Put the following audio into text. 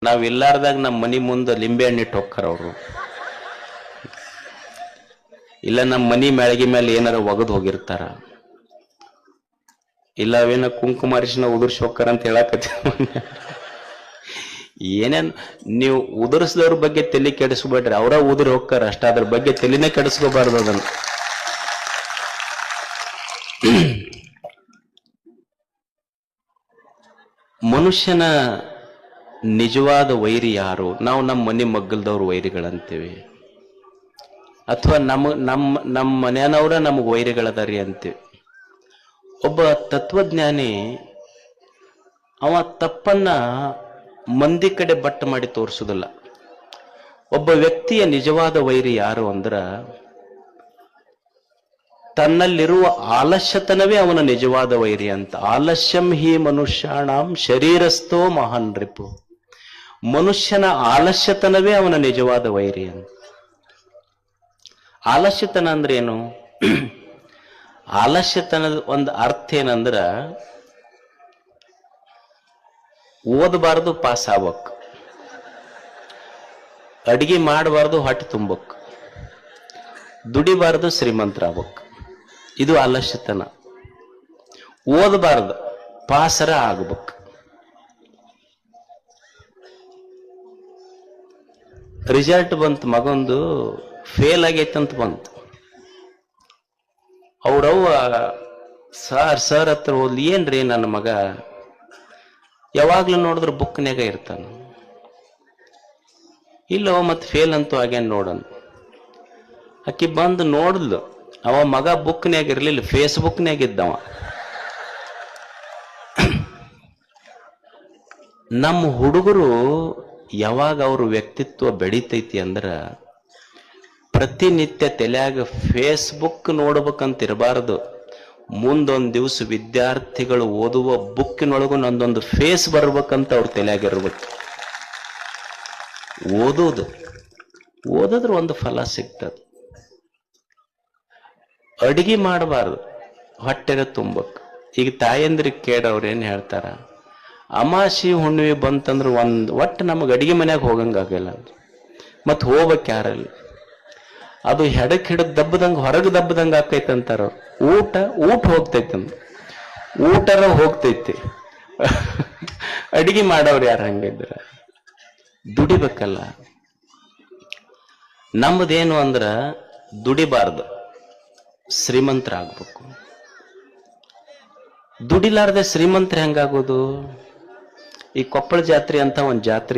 ನಾವ್ ಇಲ್ಲಾರ್ದಾಗ ನಮ್ಮ ಮನಿ ಮುಂದೆ ಲಿಂಬೆ ಹಣ್ಣು ಇಟ್ಟು ಹೋಗ್ತಾರ ಅವರು, ಇಲ್ಲ ನಮ್ಮ ಮನಿ ಮ್ಯಾಳಗಿ ಮೇಲೆ ಏನಾರ ಒಗದ್ ಹೋಗಿರ್ತಾರ, ಇಲ್ಲ ಅವೇನ ಕುಂಕುಮ ಅರಿಶಿನ ಉದುರ್ಸಿ ಹೋಗ್ತಾರ ಅಂತ ಹೇಳಕತ್ತಿ. ಏನೇನ್ ನೀವು ಉದುರಿಸಿದವ್ರ ಬಗ್ಗೆ ತಲೆ ಕೆಡಿಸ್ಬೇಡ್ರಿ, ಅವರ ಉದುರಿ ಹೋಗ್ತಾರ ಅಷ್ಟ, ಅದ್ರ ಬಗ್ಗೆ ತಲೆನೇ ಕೆಡಿಸ್ಕೋಬಾರ್ದು. ಅದನ್ನ ಮನುಷ್ಯನ ನಿಜವಾದ ವೈರಿ ಯಾರು? ನಾವು ನಮ್ಮ ಮನೆ ಮಗ್ಗಲ್ದವ್ರು ವೈರಿಗಳಂತೀವಿ, ಅಥವಾ ನಮ್ಮ ಮನೆಯನವರ ನಮಗೆ ವೈರಿಗಳದಾರಿ ಅಂತೀವಿ. ಒಬ್ಬ ತತ್ವಜ್ಞಾನಿ ಅವ ತಪ್ಪನ್ನ ಮಂದಿ ಕಡೆ ಬಟ್ಟ ಮಾಡಿ ತೋರಿಸುವುದಿಲ್ಲ. ಒಬ್ಬ ವ್ಯಕ್ತಿಯ ನಿಜವಾದ ವೈರಿ ಯಾರು ಅಂದ್ರ ತನ್ನಲ್ಲಿರುವ ಆಲಸ್ಯತನವೇ ಅವನ ನಿಜವಾದ ವೈರಿ ಅಂತ. ಆಲಸ್ಯಂ ಹಿ ಮನುಷ್ಯಾಣಂ ಶರೀರಸ್ಥೋ ಮಹಾನ್ ರಿಪು. ಮನುಷ್ಯನ ಆಲಸ್ಯತನವೇ ಅವನ ನಿಜವಾದ ವೈರಿ ಅಂತ. ಆಲಸ್ಯತನ ಅಂದ್ರೆ ಏನು? ಆಲಸ್ಯತನದ ಒಂದು ಅರ್ಥ ಏನಂದ್ರ ಓದಬಾರ್ದು ಪಾಸ್ ಆಗ್ಬೇಕು, ಅಡಿಗೆ ಮಾಡಬಾರ್ದು ಹೊಟ್ಟೆ ತುಂಬಕ್, ದುಡಿಬಾರ್ದು ಶ್ರೀಮಂತರಾಗ್ಬೇಕು. ಇದು ಆಲಸ್ಯತನ. ಓದಬಾರ್ದು ಪಾಸರ ಆಗ್ಬೇಕು. ರಿಸಲ್ಟ್ ಬಂತು, ಮಗೊಂದು ಫೇಲ್ ಆಗೈತಂತ ಬಂತು. ಅವ್ರವ್ವ ಸರ್ ಹತ್ರ ಹೋದ್ಲಿ, ಏನ್ರಿ ನನ್ನ ಮಗ ಯಾವಾಗ್ಲೂ ನೋಡಿದ್ರು ಬುಕ್ನ್ಯಾಗ ಇರ್ತಾನ, ಇಲ್ಲೋ ಮತ್ತೆ ಫೇಲ್ ಅಂತೂ ಆಗ್ಯಾನ ನೋಡನ್. ಆಕಿ ಬಂದು ನೋಡ್ಲು, ಅವ ಮಗ ಬುಕ್ನ್ಯಾಗ ಇರ್ಲಿಲ್ಲ, ಫೇಸ್ಬುಕ್ನ್ಯಾಗ ಇದ್ದವ. ನಮ್ಮ ಹುಡುಗರು ಯಾವಾಗ ಅವ್ರ ವ್ಯಕ್ತಿತ್ವ ಬೆಳಿತೈತಿ ಅಂದ್ರ ಪ್ರತಿನಿತ್ಯ ತಲೆಯಾಗ ಫೇಸ್ಬುಕ್ ನೋಡ್ಬೇಕಂತ ಇರಬಾರದು. ಮುಂದೊಂದು ದಿವಸ ವಿದ್ಯಾರ್ಥಿಗಳು ಓದುವ ಬುಕ್ಕಿನೊಳಗು ನಂದೊಂದು ಫೇಸ್ ಬರ್ಬೇಕಂತ ಅವ್ರ ತಲೆಯಾಗಿರ್ಬೇಕು. ಓದಿದ್ರೆ ಒಂದು ಫಲ ಸಿಗ್ತದೆ. ಅಡಿಗೆ ಮಾಡಬಾರ್ದು, ಹೊಟ್ಟೆನ ತುಂಬಕ್. ಈಗ ತಾಯಂದ್ರಿಗೆ ಕೇಳವ್ರು ಏನ್ ಹೇಳ್ತಾರ, ಅಮಾಸಿ ಹುಣ್ಣಿಮೆ ಬಂತಂದ್ರೆ ಒಟ್ಟು ನಮಗೆ ಅಡಿಗೆ ಮನ್ಯಾಗ ಹೋಗಂಗಾಗಲ್ಲ, ಮತ್ ಹೋಗ್ಬೇಕು ಯಾರಲ್ಲಿ? ಅದು ಹೆಡಕ್ ಹಿಡಕ್ ದಬ್ಬದಂಗ ಹೊರಗೆ ದಬ್ಬದಂಗ ಆಕೈತಂತಾರ. ಊಟ ಹೋಗ್ತೈತಂದ, ಊಟರ ಹೋಗ್ತೈತಿ. ಅಡಿಗೆ ಮಾಡೋರು ಯಾರು ಹಂಗಿದ್ರ? ದುಡಿಬೇಕಲ್ಲ. ನಮ್ಮದೇನು ಅಂದ್ರ ದುಡಿಬಾರ್ದು, ಶ್ರೀಮಂತರಾಗ್ಬೇಕು. ದುಡಿಲಾರ್ದೆ ಶ್ರೀಮಂತರ ಹೆಂಗಾಗೋದು? ಈ ಕೊಪ್ಪಳ ಜಾತ್ರೆ ಅಂತ ಒಂದ್ ಜಾತ್ರೆ